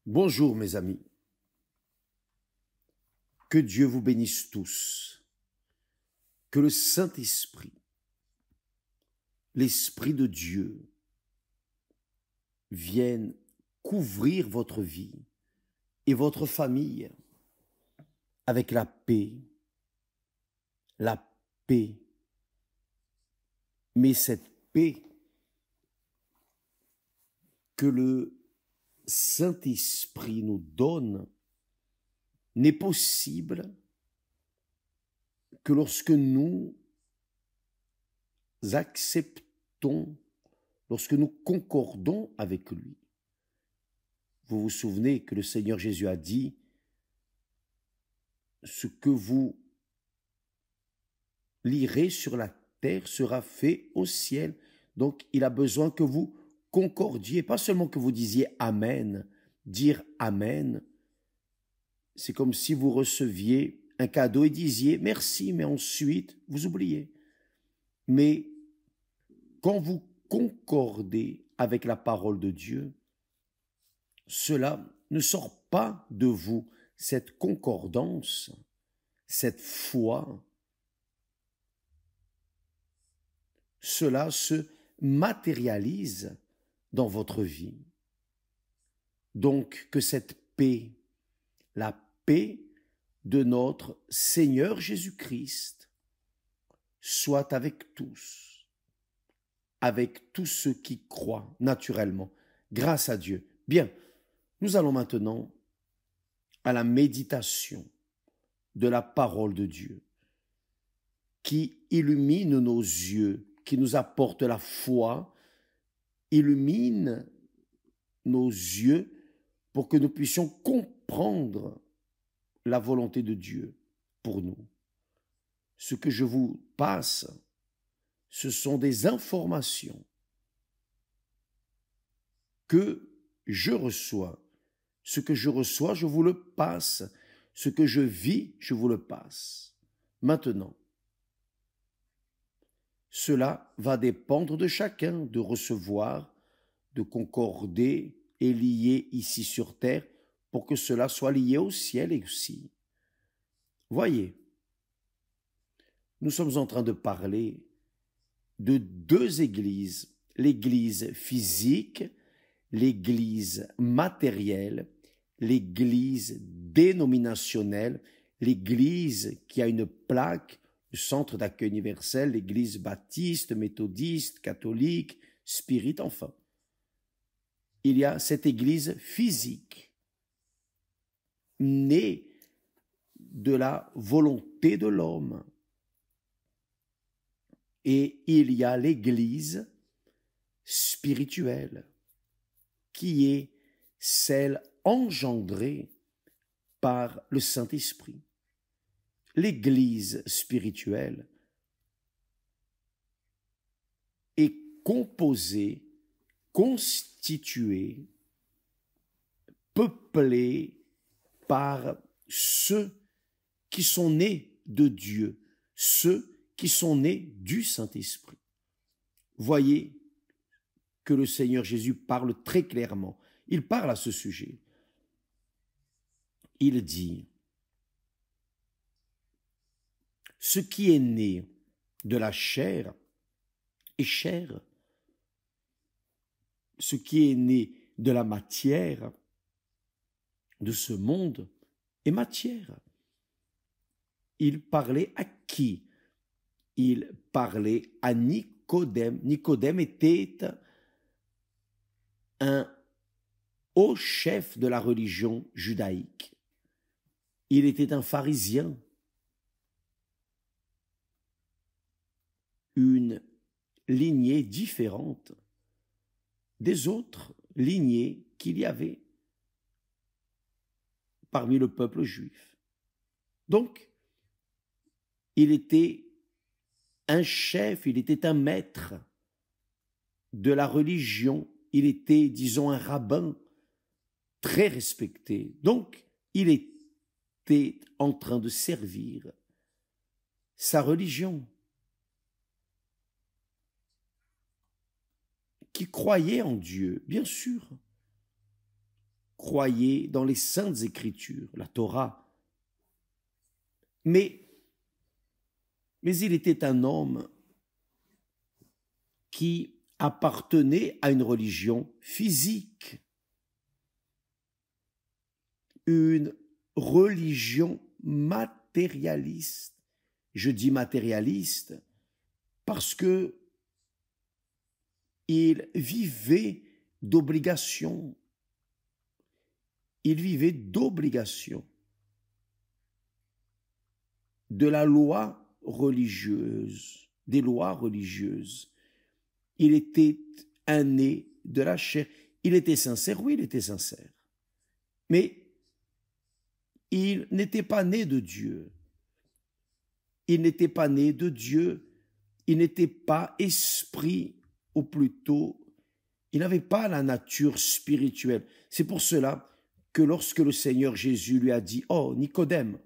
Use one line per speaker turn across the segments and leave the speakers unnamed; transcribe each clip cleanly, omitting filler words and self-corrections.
Bonjour mes amis, que Dieu vous bénisse tous, que le Saint-Esprit, l'Esprit de Dieu, vienne couvrir votre vie et votre famille avec la paix, mais cette paix que le Saint-Esprit nous donne n'est possible que lorsque nous acceptons, lorsque nous concordons avec lui. Vous vous souvenez que le Seigneur Jésus a dit « Ce que vous lirez sur la terre sera fait au ciel ». Donc, il a besoin que vous concordiez, pas seulement que vous disiez « Amen ». Dire « Amen », c'est comme si vous receviez un cadeau et disiez « Merci », mais ensuite, vous oubliez. Mais quand vous concordez avec la parole de Dieu, cela ne sort pas de vous, cette concordance, cette foi. Cela se matérialise dans votre vie. Donc que cette paix, la paix de notre Seigneur Jésus-Christ, soit avec tous ceux qui croient naturellement, grâce à Dieu. Bien, nous allons maintenant à la méditation de la parole de Dieu, qui illumine nos yeux, qui nous apporte la foi, illumine nos yeux pour que nous puissions comprendre la volonté de Dieu pour nous. Ce que je vous passe, ce sont des informations que je reçois. Ce que je reçois, je vous le passe. Ce que je vis, je vous le passe. Maintenant, cela va dépendre de chacun de recevoir, de concorder et lier ici sur terre pour que cela soit lié au ciel aussi. Voyez, nous sommes en train de parler de deux églises, l'église physique, l'église matérielle, l'église dénominationnelle, l'église qui a une plaque, le centre d'accueil universel, l'église baptiste, méthodiste, catholique, spirit, enfin. Il y a cette église physique, née de la volonté de l'homme. Et il y a l'église spirituelle, qui est celle engendrée par le Saint-Esprit. L'église spirituelle est composée, constituée, peuplée par ceux qui sont nés de Dieu, ceux qui sont nés du Saint-Esprit. Voyez que le Seigneur Jésus parle très clairement. Il parle à ce sujet. Il dit, ce qui est né de la chair est chair. Ce qui est né de la matière, de ce monde, est matière. Il parlait à qui? Il parlait à Nicodème. Nicodème était un haut chef de la religion judaïque. Il était un pharisien. Une lignée différente des autres lignées qu'il y avait parmi le peuple juif. Donc, il était un chef, il était un maître de la religion, il était, disons, un rabbin très respecté. Donc, il était en train de servir sa religion, qui croyait en Dieu, bien sûr, croyait dans les saintes écritures, la Torah. Mais il était un homme qui appartenait à une religion physique, une religion matérialiste. Je dis matérialiste parce que il vivait d'obligations. Il vivait d'obligations, de la loi religieuse, des lois religieuses. Il était un né de la chair. Il était sincère, oui, il était sincère. Mais il n'était pas né de Dieu. Il n'était pas né de Dieu. Il n'était pas esprit, ou plutôt, il n'avait pas la nature spirituelle. C'est pour cela que lorsque le Seigneur Jésus lui a dit « Oh, Nicodème,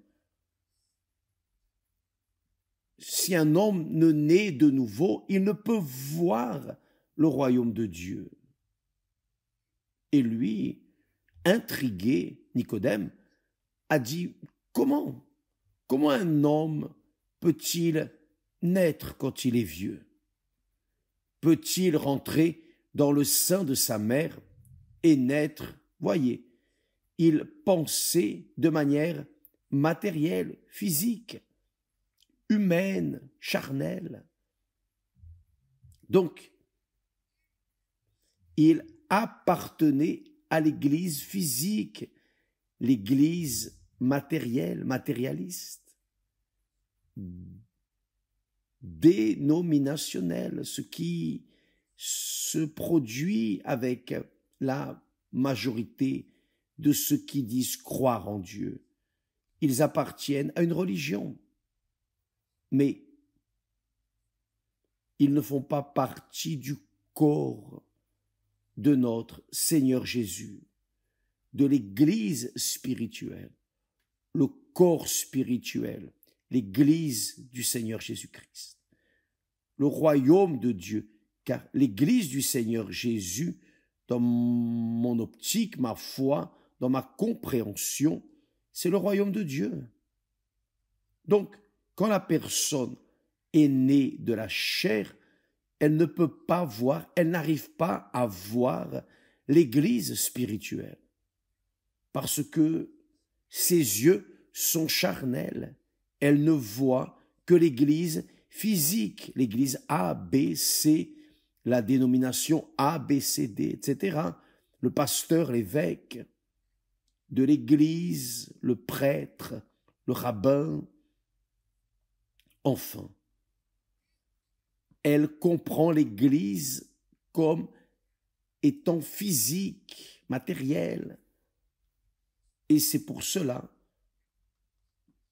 si un homme ne naît de nouveau, il ne peut voir le royaume de Dieu. » Et lui, intrigué, Nicodème, a dit « Comment un homme peut-il naître quand il est vieux? Peut-il rentrer dans le sein de sa mère et naître ?» Voyez, il pensait de manière matérielle, physique, humaine, charnelle. Donc, il appartenait à l'Église physique, l'Église matérielle, matérialiste, dénominationnelle, ce qui se produit avec la majorité de ceux qui disent croire en Dieu. Ils appartiennent à une religion, mais ils ne font pas partie du corps de notre Seigneur Jésus, de l'Église spirituelle, le corps spirituel, l'Église du Seigneur Jésus-Christ, le royaume de Dieu, car l'Église du Seigneur Jésus, dans mon optique, ma foi, dans ma compréhension, c'est le royaume de Dieu. Donc, quand la personne est née de la chair, elle ne peut pas voir, elle n'arrive pas à voir l'Église spirituelle, parce que ses yeux sont charnels. Elle ne voit que l'Église physique, l'Église A, B, C, la dénomination A, B, C, D, etc. Le pasteur, l'évêque de l'Église, le prêtre, le rabbin. Enfin, elle comprend l'Église comme étant physique, matérielle. Et c'est pour cela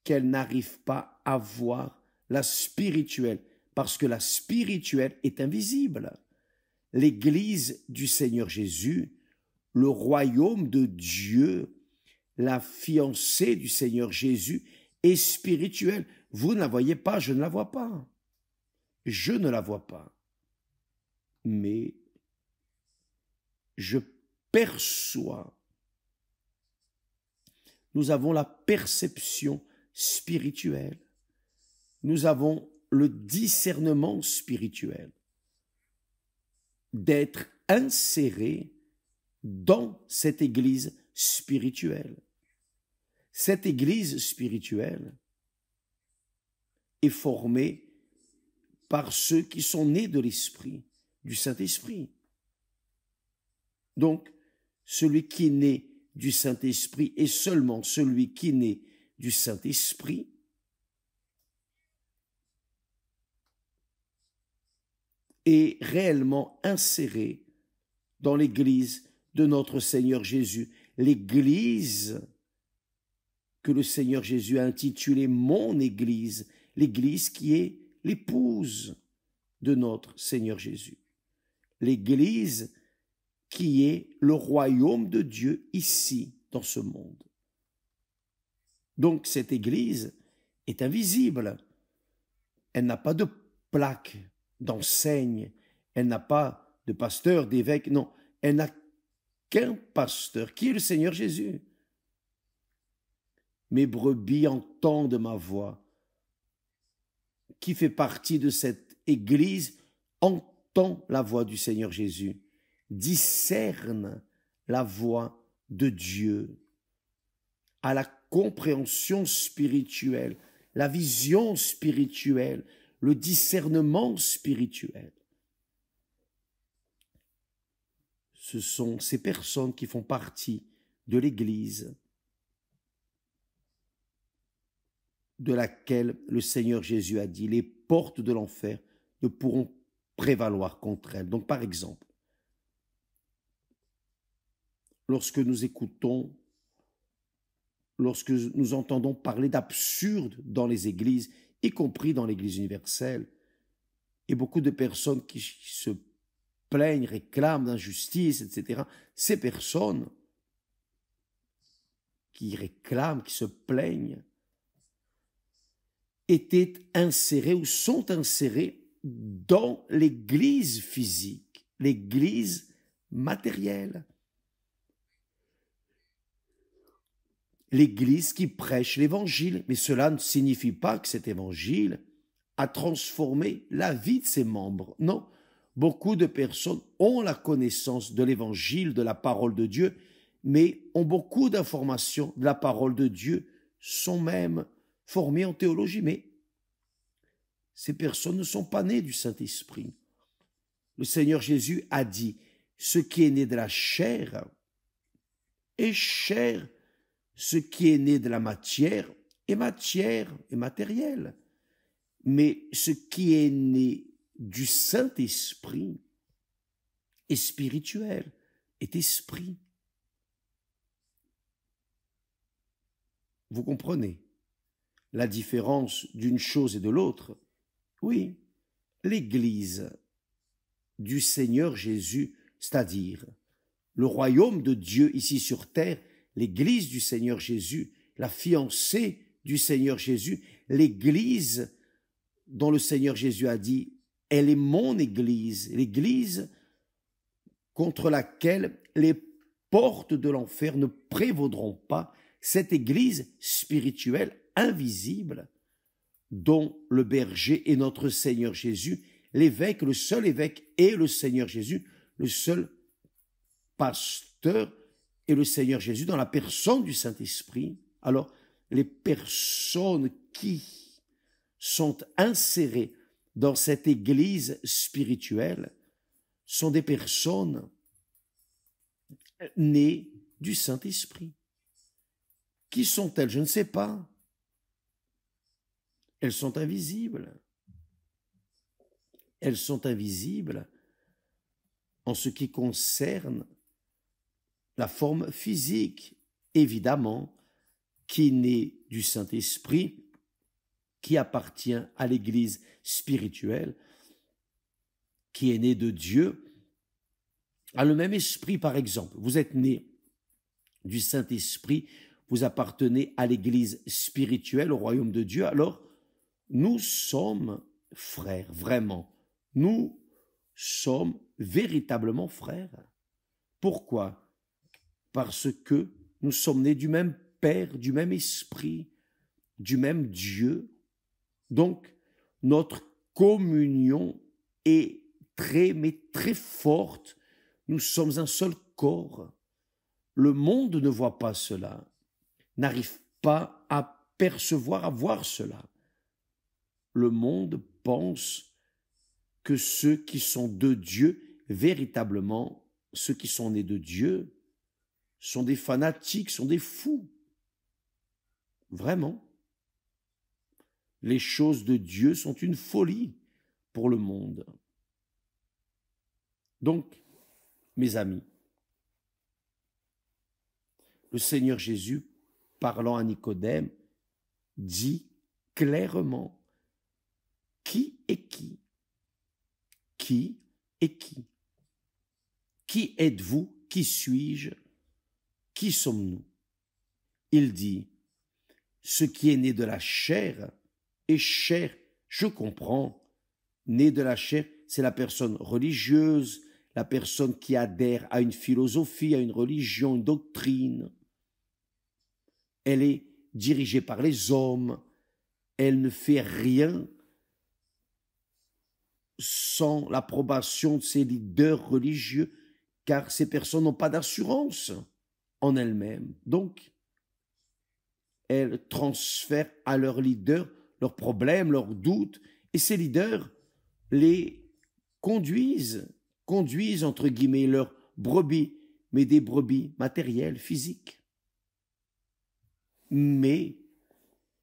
qu'elle n'arrive pas à voir la spirituelle, parce que la spirituelle est invisible. L'Église du Seigneur Jésus, le royaume de Dieu, la fiancée du Seigneur Jésus est spirituelle. Vous ne la voyez pas, je ne la vois pas. Je ne la vois pas. Mais je perçois. Nous avons la perception spirituelle. Nous avons le discernement spirituel d'être insérés dans cette Église spirituelle. Cette Église spirituelle est formée par ceux qui sont nés de l'Esprit, du Saint-Esprit. Donc, celui qui est né du Saint-Esprit et seulement celui qui est né du Saint-Esprit est réellement inséré dans l'Église de notre Seigneur Jésus. L'Église que le Seigneur Jésus a intitulée mon Église, l'Église qui est l'épouse de notre Seigneur Jésus. L'Église qui est le royaume de Dieu ici, dans ce monde. Donc cette Église est invisible. Elle n'a pas de plaque d'enseigne, elle n'a pas de pasteur, d'évêque, non, elle n'a qu'un pasteur, qui est le Seigneur Jésus. Mes brebis entendent ma voix. Qui fait partie de cette Église entend la voix du Seigneur Jésus, discerne la voix de Dieu, a la compréhension spirituelle, la vision spirituelle, le discernement spirituel. Ce sont ces personnes qui font partie de l'Église de laquelle le Seigneur Jésus a dit, les portes de l'enfer ne pourront prévaloir contre elles. Donc par exemple, lorsque nous écoutons, lorsque nous entendons parler d'absurde dans les églises, y compris dans l'Église universelle, et beaucoup de personnes qui se plaignent, réclament d'injustice, etc., ces personnes qui réclament, qui se plaignent, étaient insérés ou sont insérés dans l'Église physique, l'Église matérielle. L'Église qui prêche l'Évangile, mais cela ne signifie pas que cet Évangile a transformé la vie de ses membres. Non, beaucoup de personnes ont la connaissance de l'Évangile, de la parole de Dieu, mais ont beaucoup d'informations de la parole de Dieu, sont même formés en théologie, mais ces personnes ne sont pas nées du Saint-Esprit. Le Seigneur Jésus a dit, ce qui est né de la chair est chair, ce qui est né de la matière est matière et matériel. Mais ce qui est né du Saint-Esprit est spirituel, est esprit. Vous comprenez la différence d'une chose et de l'autre? Oui, l'Église du Seigneur Jésus, c'est-à-dire le royaume de Dieu ici sur terre, l'Église du Seigneur Jésus, la fiancée du Seigneur Jésus, l'Église dont le Seigneur Jésus a dit, elle est mon Église, l'Église contre laquelle les portes de l'enfer ne prévaudront pas, cette Église spirituelle invisible dont le berger est notre Seigneur Jésus, l'évêque, le seul évêque est le Seigneur Jésus, le seul pasteur est le Seigneur Jésus dans la personne du Saint-Esprit. Alors, les personnes qui sont insérées dans cette Église spirituelle sont des personnes nées du Saint-Esprit. Qui sont-elles? Je ne sais pas. Elles sont invisibles. Elles sont invisibles en ce qui concerne la forme physique, évidemment, qui naît du Saint-Esprit, qui appartient à l'Église spirituelle, qui est née de Dieu, a le même esprit, par exemple. Vous êtes né du Saint-Esprit, vous appartenez à l'Église spirituelle, au royaume de Dieu, alors nous sommes frères, vraiment. Nous sommes véritablement frères. Pourquoi? Parce que nous sommes nés du même Père, du même Esprit, du même Dieu. Donc, notre communion est très, mais très forte. Nous sommes un seul corps. Le monde ne voit pas cela, n'arrive pas à percevoir, à voir cela. Le monde pense que ceux qui sont de Dieu, véritablement, ceux qui sont nés de Dieu, sont des fanatiques, sont des fous. Vraiment. Les choses de Dieu sont une folie pour le monde. Donc, mes amis, le Seigneur Jésus, parlant à Nicodème, dit clairement qui est qui? Qui est qui? Qui êtes-vous? Qui suis-je? Qui sommes-nous? Il dit, ce qui est né de la chair est chair. Je comprends. Né de la chair, c'est la personne religieuse, la personne qui adhère à une philosophie, à une religion, une doctrine. Elle est dirigée par les hommes. Elle ne fait rien sans l'approbation de ses leaders religieux, car ces personnes n'ont pas d'assurance en elles-mêmes. Donc, elles transfèrent à leurs leaders leurs problèmes, leurs doutes, et ces leaders les conduisent entre guillemets leurs brebis, mais des brebis matérielles, physiques. Mais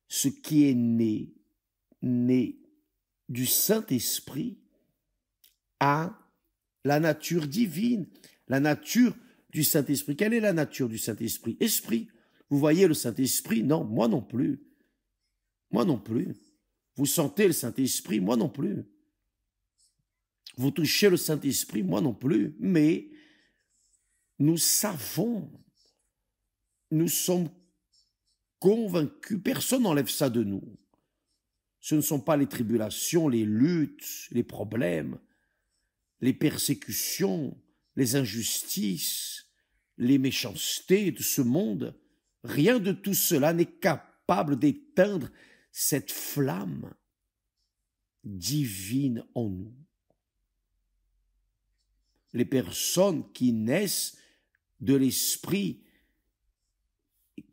ce qui est né du Saint-Esprit a la nature divine, la nature du Saint-Esprit. Quelle est la nature du Saint-Esprit? Esprit. Vous voyez le Saint-Esprit? Non, moi non plus. Moi non plus. Vous sentez le Saint-Esprit? Moi non plus. Vous touchez le Saint-Esprit? Moi non plus. Mais nous savons, nous sommes convaincus, personne n'enlève ça de nous. Ce ne sont pas les tribulations, les luttes, les problèmes, les persécutions, les injustices, les méchancetés de ce monde. Rien de tout cela n'est capable d'éteindre cette flamme divine en nous. Les personnes qui naissent de l'Esprit,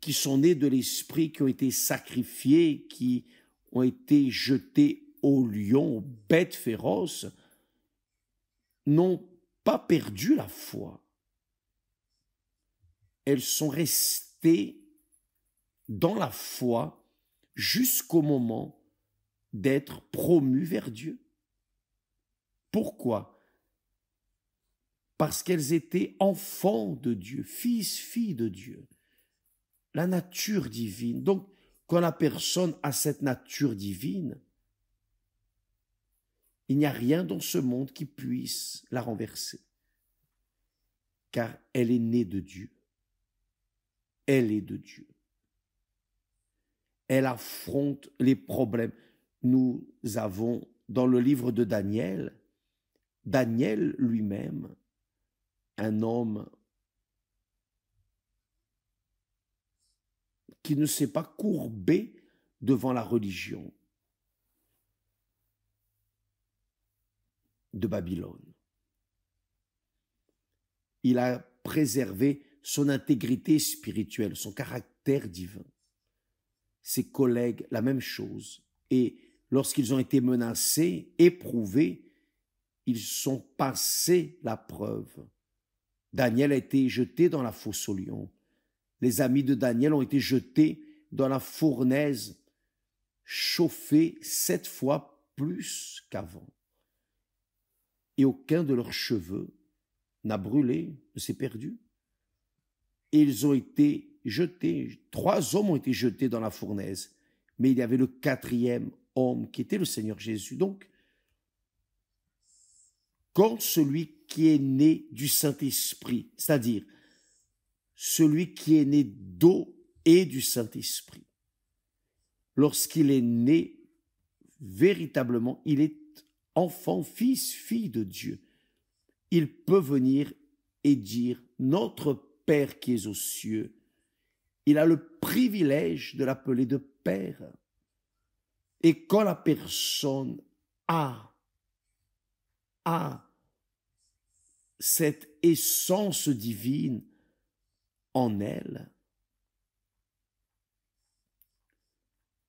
qui sont nées de l'Esprit, qui ont été sacrifiées, qui ont été jetées aux lions, aux bêtes féroces, n'ont pas perdu la foi. Elles sont restées dans la foi jusqu'au moment d'être promues vers Dieu. Pourquoi? Parce qu'elles étaient enfants de Dieu, fils, filles de Dieu. La nature divine. Donc, quand la personne a cette nature divine, il n'y a rien dans ce monde qui puisse la renverser. Car elle est née de Dieu. Elle est de Dieu. Elle affronte les problèmes. Nous avons dans le livre de Daniel, Daniel lui-même, un homme qui ne s'est pas courbé devant la religion de Babylone. Il a préservé son intégrité spirituelle, son caractère divin. Ses collègues, la même chose. Et lorsqu'ils ont été menacés, éprouvés, ils sont passés la preuve. Daniel a été jeté dans la fosse aux lions. Les amis de Daniel ont été jetés dans la fournaise, chauffée 7 fois plus qu'avant. Et aucun de leurs cheveux n'a brûlé, ne s'est perdu. Et ils ont été jetés, 3 hommes ont été jetés dans la fournaise, mais il y avait le 4e homme qui était le Seigneur Jésus. Donc, quand celui qui est né du Saint-Esprit, c'est-à-dire celui qui est né d'eau et du Saint-Esprit, lorsqu'il est né, véritablement, il est enfant, fils, fille de Dieu. Il peut venir et dire, notre Père qui est aux cieux, il a le privilège de l'appeler de Père. Et quand la personne a cette essence divine en elle,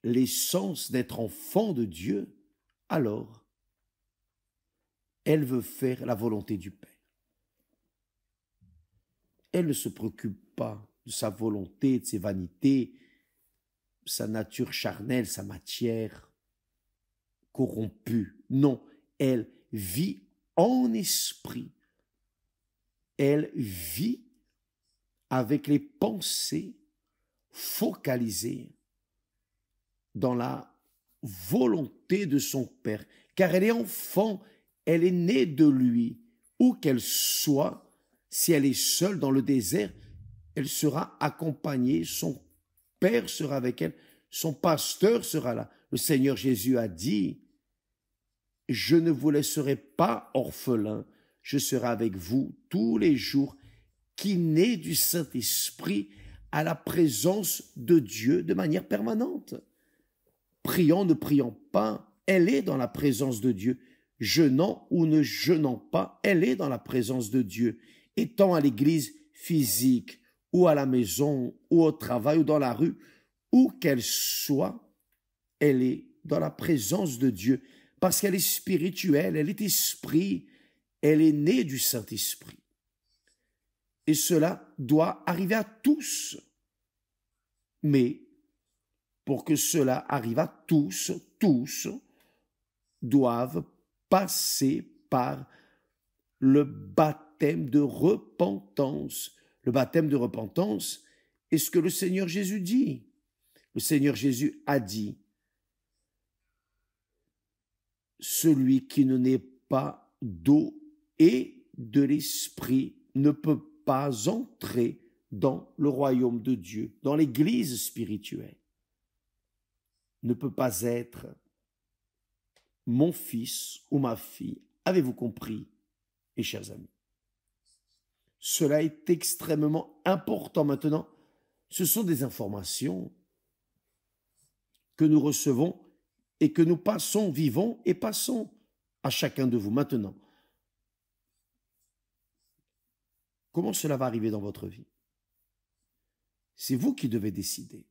l'essence d'être enfant de Dieu, alors elle veut faire la volonté du Père. Elle ne se préoccupe pas de sa volonté, de ses vanités, sa nature charnelle, sa matière corrompue. Non, elle vit en esprit. Elle vit avec les pensées focalisées dans la volonté de son Père, car elle est enfant, elle est née de lui. Où qu'elle soit, si elle est seule dans le désert, elle sera accompagnée, son Père sera avec elle, son pasteur sera là. Le Seigneur Jésus a dit, je ne vous laisserai pas orphelins, je serai avec vous tous les jours, qui naît du Saint-Esprit à la présence de Dieu de manière permanente. Prions, ne prions pas, elle est dans la présence de Dieu. Jeûnant ou ne jeûnant pas, elle est dans la présence de Dieu. Étant à l'église physique, ou à la maison, ou au travail, ou dans la rue, où qu'elle soit, elle est dans la présence de Dieu, parce qu'elle est spirituelle, elle est esprit, elle est née du Saint-Esprit. Et cela doit arriver à tous. Mais pour que cela arrive à tous, tous doivent passer par le baptême de repentance. Le baptême de repentance est ce que le Seigneur Jésus dit. Le Seigneur Jésus a dit, celui qui ne naît pas d'eau et de l'esprit ne peut pas entrer dans le royaume de Dieu, dans l'église spirituelle, ne peut pas être mon fils ou ma fille. Avez-vous compris, mes chers amis? Cela est extrêmement important maintenant. Ce sont des informations que nous recevons et que nous passons, vivons et passons à chacun de vous maintenant. Comment cela va arriver dans votre vie? C'est vous qui devez décider.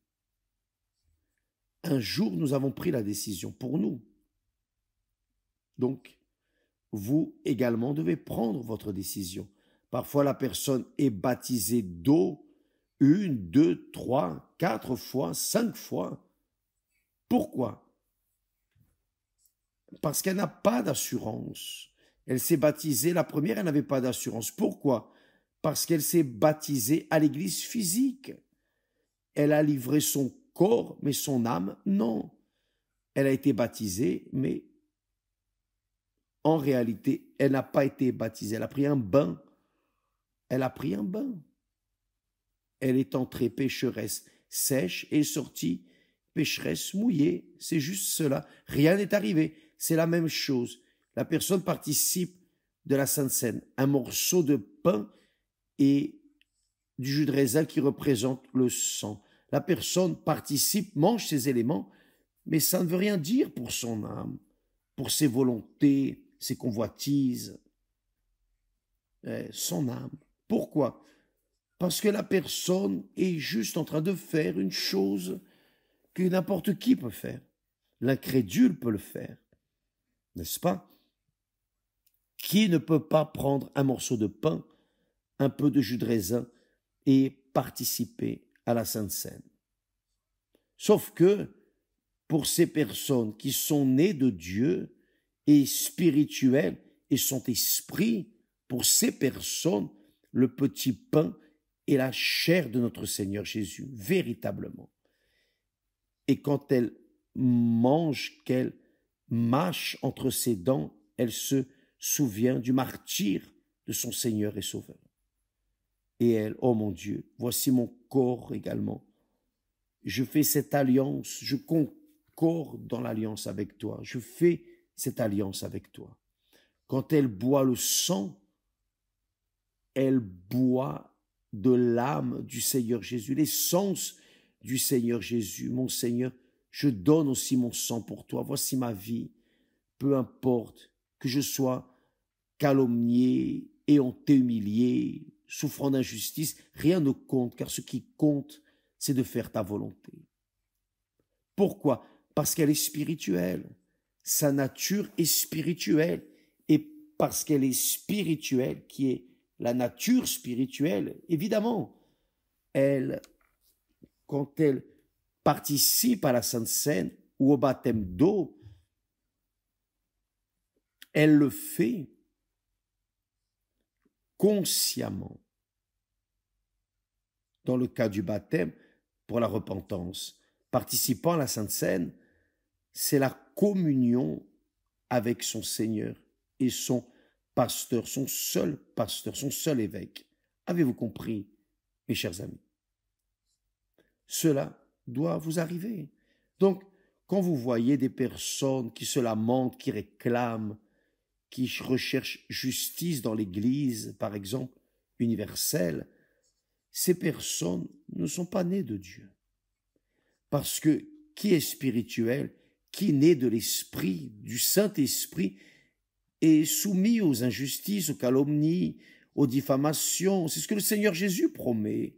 Un jour, nous avons pris la décision pour nous. Donc, vous également devez prendre votre décision. Parfois, la personne est baptisée d'eau 1, 2, 3, 4 fois, 5 fois. Pourquoi? Parce qu'elle n'a pas d'assurance. Elle s'est baptisée, la première, elle n'avait pas d'assurance. Pourquoi? Parce qu'elle s'est baptisée à l'église physique. Elle a livré son corps, mais son âme, non. Elle a été baptisée, mais en réalité, elle n'a pas été baptisée. Elle a pris un bain. Elle a pris un bain. Elle est entrée pécheresse sèche et est sortie pécheresse mouillée. C'est juste cela. Rien n'est arrivé. C'est la même chose. La personne participe de la Sainte Seine. Un morceau de pain et du jus de raisin qui représente le sang. La personne participe, mange ces éléments, mais ça ne veut rien dire pour son âme, pour ses volontés, ses convoitises, son âme. Pourquoi? Parce que la personne est juste en train de faire une chose que n'importe qui peut faire. L'incrédule peut le faire, n'est-ce pas? Qui ne peut pas prendre un morceau de pain, un peu de jus de raisin et participer à la Sainte Seine? Sauf que pour ces personnes qui sont nées de Dieu et spirituelles et sont esprits, pour ces personnes, le petit pain est la chair de notre Seigneur Jésus, véritablement. Et quand elle mange, qu'elle mâche entre ses dents, elle se souvient du martyre de son Seigneur et Sauveur. Et elle, oh mon Dieu, voici mon corps également. Je fais cette alliance, je concorde dans l'alliance avec toi, je fais cette alliance avec toi. Quand elle boit le sang, elle boit de l'âme du Seigneur Jésus, l'essence du Seigneur Jésus. Mon Seigneur, je donne aussi mon sang pour toi. Voici ma vie. Peu importe que je sois calomnié, éhonté, humilié, souffrant d'injustice, rien ne compte, car ce qui compte, c'est de faire ta volonté. Pourquoi? Parce qu'elle est spirituelle. Sa nature est spirituelle. Et parce qu'elle est spirituelle, qui est la nature spirituelle, évidemment, elle, quand elle participe à la Sainte Seine ou au baptême d'eau, elle le fait consciemment. Dans le cas du baptême, pour la repentance, participant à la Sainte Seine, c'est la communion avec son Seigneur et son pasteur, son seul évêque. Avez-vous compris, mes chers amis? Cela doit vous arriver. Donc, quand vous voyez des personnes qui se lamentent, qui réclament, qui recherchent justice dans l'Église, par exemple, universelle, ces personnes ne sont pas nées de Dieu. Parce que qui est spirituel, qui naît de l'Esprit, du Saint-Esprit, est soumis aux injustices, aux calomnies, aux diffamations. C'est ce que le Seigneur Jésus promet.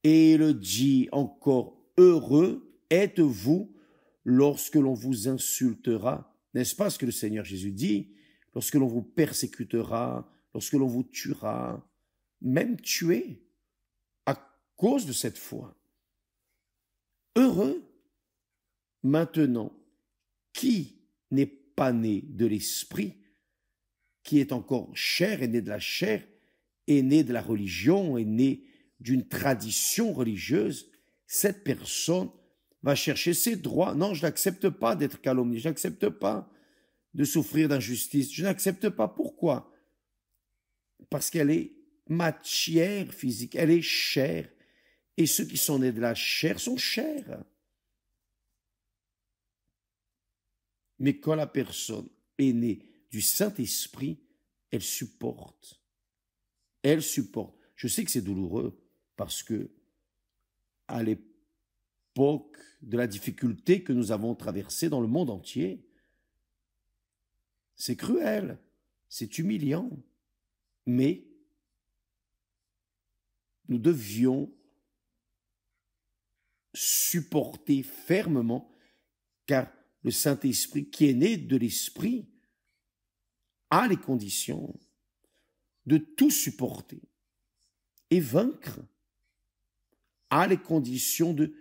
Et il dit encore, heureux êtes-vous lorsque l'on vous insultera. N'est-ce pas ce que le Seigneur Jésus dit? Lorsque l'on vous persécutera, lorsque l'on vous tuera, même tuer à cause de cette foi. Heureux. Maintenant, qui n'est pas né de l'esprit, qui est encore chair, est né de la chair, est né de la religion, est né d'une tradition religieuse, cette personne va chercher ses droits. Non, je n'accepte pas d'être calomnié, je n'accepte pas de souffrir d'injustice, je n'accepte pas. Pourquoi? Parce qu'elle est matière physique, elle est chair, et ceux qui sont nés de la chair sont chairs. Mais quand la personne est née du Saint-Esprit, elle supporte. Elle supporte. Je sais que c'est douloureux parce que à l'époque de la difficulté que nous avons traversée dans le monde entier, c'est cruel, c'est humiliant, mais nous devions supporter fermement, car le Saint-Esprit qui est né de l'Esprit a les conditions de tout supporter et vaincre, a les conditions de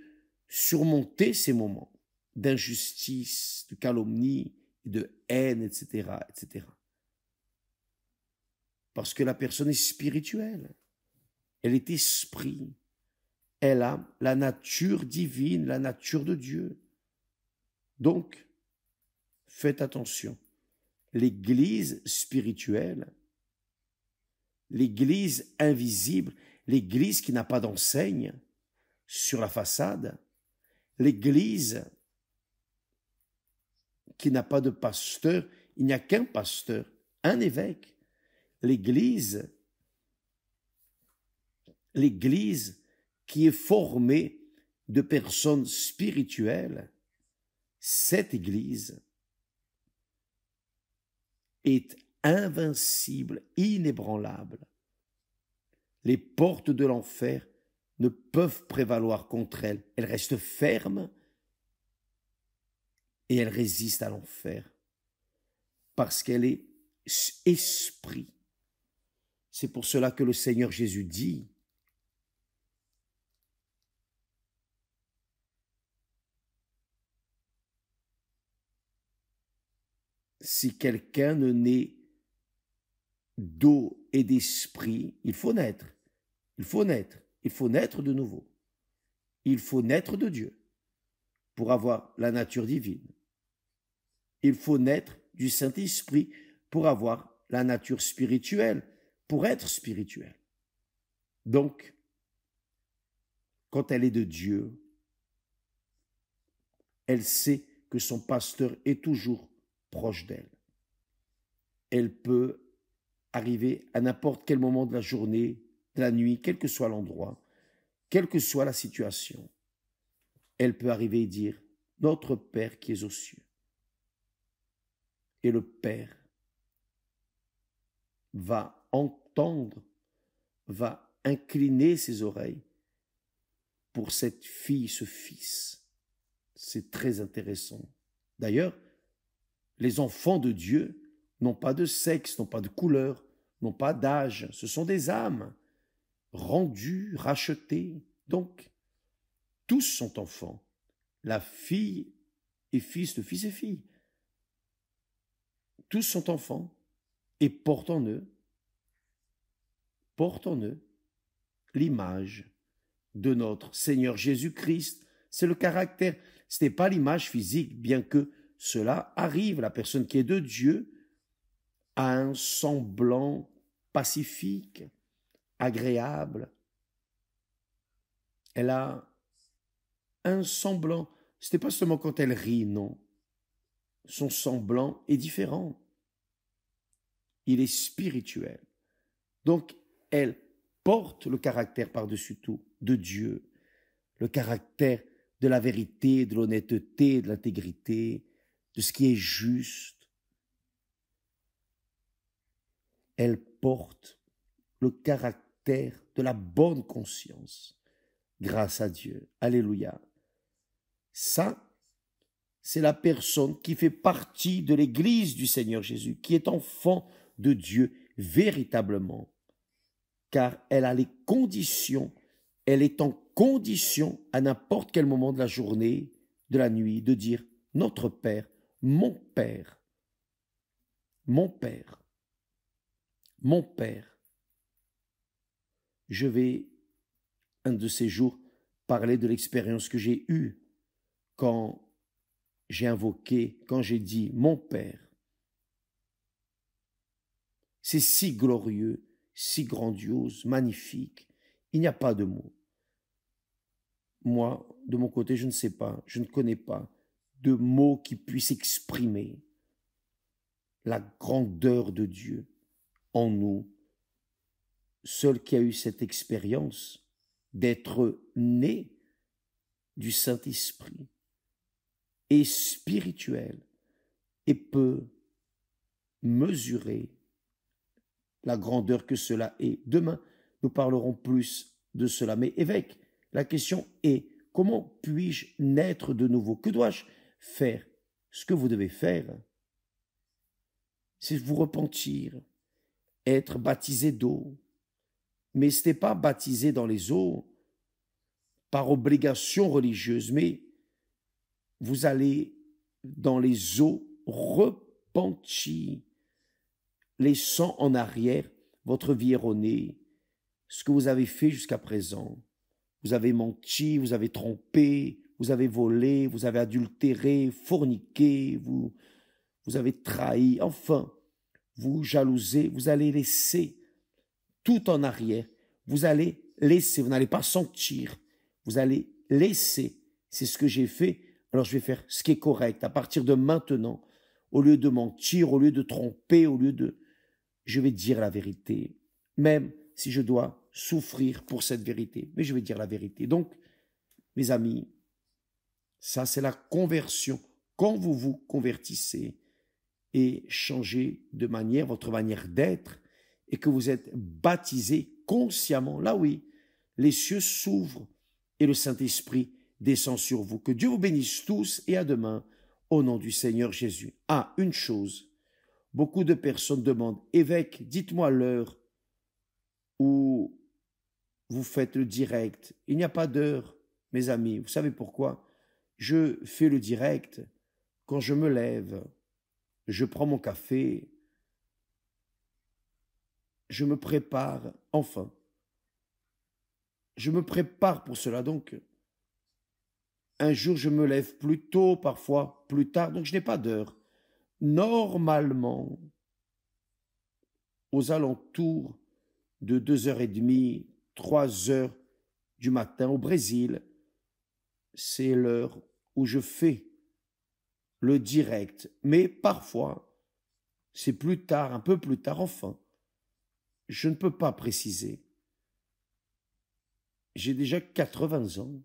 surmonter ces moments d'injustice, de calomnie, de haine, etc., etc. Parce que la personne est spirituelle, elle est esprit, elle a la nature divine, la nature de Dieu. Donc, faites attention. L'Église spirituelle, l'Église invisible, l'Église qui n'a pas d'enseigne sur la façade, l'Église qui n'a pas de pasteur, il n'y a qu'un pasteur, un évêque. L'Église qui est formée de personnes spirituelles, cette Église est invincible, inébranlable. Les portes de l'enfer ne peuvent prévaloir contre elle. Elle reste ferme et elle résiste à l'enfer parce qu'elle est esprit. C'est pour cela que le Seigneur Jésus dit: si quelqu'un ne naît d'eau et d'esprit, il faut naître de nouveau. Il faut naître de Dieu pour avoir la nature divine. Il faut naître du Saint-Esprit pour avoir la nature spirituelle, pour être spirituel. Donc, quand elle est de Dieu, elle sait que son pasteur est toujours proche d'elle. Elle peut arriver à n'importe quel moment de la journée, de la nuit, quel que soit l'endroit, quelle que soit la situation. Elle peut arriver et dire: notre Père qui es aux cieux. Et le Père va entendre, va incliner ses oreilles pour cette fille, ce fils. C'est très intéressant. D'ailleurs, les enfants de Dieu n'ont pas de sexe, n'ont pas de couleur, n'ont pas d'âge. Ce sont des âmes rendues, rachetées. Donc, tous sont enfants. La fille est fils, le fils est fille. Tous sont enfants et portent en eux l'image de notre Seigneur Jésus-Christ. C'est le caractère. Ce n'est pas l'image physique, bien que cela arrive. La personne qui est de Dieu a un semblant pacifique, agréable. Elle a un semblant. Ce n'est pas seulement quand elle rit, non. Son semblant est différent. il est spirituel. Donc, elle porte le caractère par-dessus tout de Dieu, le caractère de la vérité, de l'honnêteté, de l'intégrité, de ce qui est juste. Elle porte le caractère de la bonne conscience, grâce à Dieu. Alléluia. Ça, c'est la personne qui fait partie de l'Église du Seigneur Jésus, qui est enfant de Dieu véritablement, car elle a les conditions, elle est en condition à n'importe quel moment de la journée, de la nuit, de dire « Notre Père, mon Père, mon Père, mon Père ». Je vais, un de ces jours, parler de l'expérience que j'ai eue quand j'ai invoqué, quand j'ai dit « Mon Père ». C'est si glorieux, si grandiose, magnifique. Il n'y a pas de mots. Moi, de mon côté, je ne sais pas, je ne connais pas de mots qui puissent exprimer la grandeur de Dieu en nous. Seul qui a eu cette expérience d'être né du Saint-Esprit est spirituel et peut mesurer la grandeur que cela est. Demain, nous parlerons plus de cela. Mais évêque, la question est, comment puis-je naître de nouveau? Que dois-je faire? Ce que vous devez faire, c'est vous repentir, être baptisé d'eau. Mais ce n'est pas baptisé dans les eaux par obligation religieuse, mais vous allez dans les eaux repentis, laissant en arrière votre vie erronée, ce que vous avez fait jusqu'à présent. Vous avez menti, vous avez trompé, vous avez volé, vous avez adultéré, forniqué, vous avez trahi, enfin, vous jalousez, vous allez laisser tout en arrière. Vous allez laisser, vous n'allez pas sentir, vous allez laisser. C'est ce que j'ai fait, alors je vais faire ce qui est correct. À partir de maintenant, au lieu de mentir, au lieu de tromper, au lieu de... Je vais dire la vérité, même si je dois souffrir pour cette vérité, mais je vais dire la vérité. Donc, mes amis, ça c'est la conversion. Quand vous vous convertissez et changez de manière, votre manière d'être, et que vous êtes baptisé consciemment, là oui, les cieux s'ouvrent et le Saint-Esprit descend sur vous. Que Dieu vous bénisse tous et à demain au nom du Seigneur Jésus. Ah, une chose, beaucoup de personnes demandent, évêque, dites-moi l'heure où vous faites le direct. Il n'y a pas d'heure, mes amis. Vous savez pourquoi? Je fais le direct quand je me lève, je prends mon café, je me prépare, enfin, je me prépare pour cela. Donc, un jour, je me lève plus tôt, parfois plus tard, donc je n'ai pas d'heure. Normalement, aux alentours de 2h30, 3h du matin au Brésil, c'est l'heure où je fais le direct. Mais parfois, c'est plus tard, un peu plus tard, enfin. Je ne peux pas préciser. J'ai déjà 80 ans.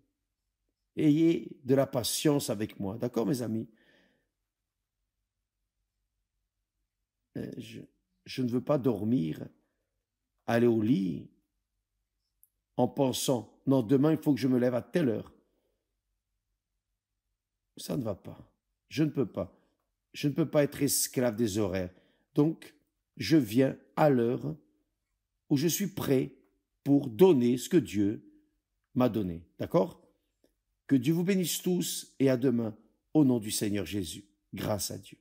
Ayez de la patience avec moi, d'accord, mes amis? Je ne veux pas dormir, aller au lit, en pensant, non, demain, il faut que je me lève à telle heure. Ça ne va pas. Je ne peux pas. Je ne peux pas être esclave des horaires. Donc, je viens à l'heure où je suis prêt pour donner ce que Dieu m'a donné. D'accord? Que Dieu vous bénisse tous et à demain au nom du Seigneur Jésus. Grâce à Dieu.